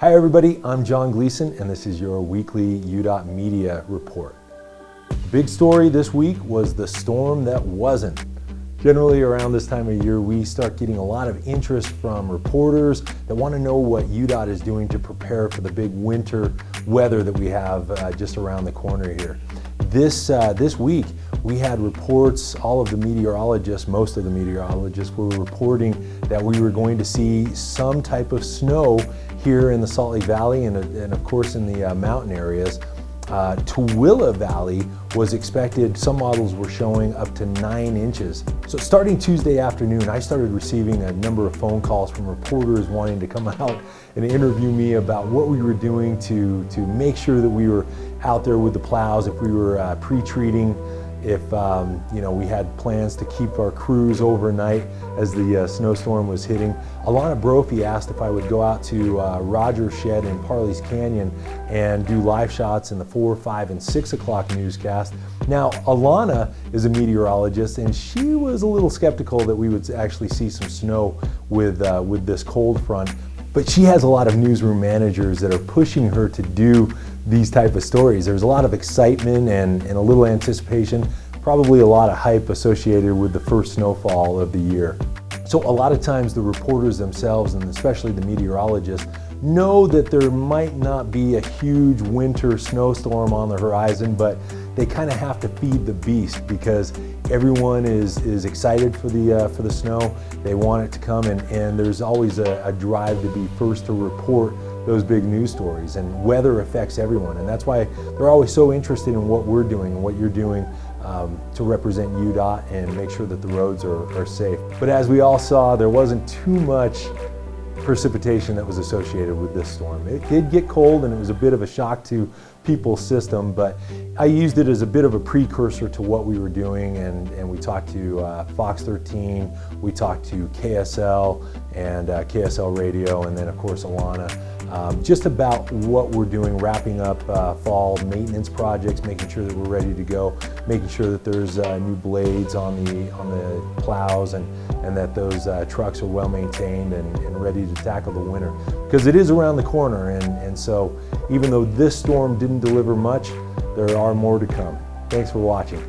Hi everybody, I'm John Gleason and this is your weekly UDOT Media Report. The big story this week was the storm that wasn't. Generally around this time of year we start getting a lot of interest from reporters that want to know what UDOT is doing to prepare for the big winter weather that we have just around the corner here. This week we had reports, all of the meteorologists, most of the meteorologists were reporting that we were going to see some type of snow here in the Salt Lake Valley and of course in the mountain areas. Tooele Valley was expected, some models were showing up to 9 inches. So starting Tuesday afternoon, I started receiving a number of phone calls from reporters wanting to come out and interview me about what we were doing to make sure that we were out there with the plows, if we were pre-treating, if we had plans to keep our crews overnight as the snowstorm was hitting. Alana Brophy asked if I would go out to Rogers Shed in Parley's Canyon and do live shots in the 4, 5, and 6 o'clock newscast. Now, Alana is a meteorologist and she was a little skeptical that we would actually see some snow with this cold front. But she has a lot of newsroom managers that are pushing her to do these type of stories. There's a lot of excitement and a little anticipation, probably a lot of hype associated with the first snowfall of the year. So a lot of times the reporters themselves, and especially the meteorologists, know that there might not be a huge winter snowstorm on the horizon, but they kind of have to feed the beast because everyone is excited for the snow. They want it to come, and there's always a drive to be first to report those big news stories, and weather affects everyone, and that's why they're always so interested in what we're doing and what you're doing to represent UDOT and make sure that the roads are safe. But as we all saw, there wasn't too much precipitation that was associated with this storm. It did get cold and it was a bit of a shock to people's system, but I used it as a bit of a precursor to what we were doing, and we talked to Fox 13, we talked to KSL and KSL Radio, and then of course Alana, just about what we're doing, wrapping up fall maintenance projects, making sure that we're ready to go, making sure that there's new blades on the plows and that those trucks are well maintained and ready to tackle the winter. Because it is around the corner, and so even though this storm didn't deliver much, there are more to come. Thanks for watching.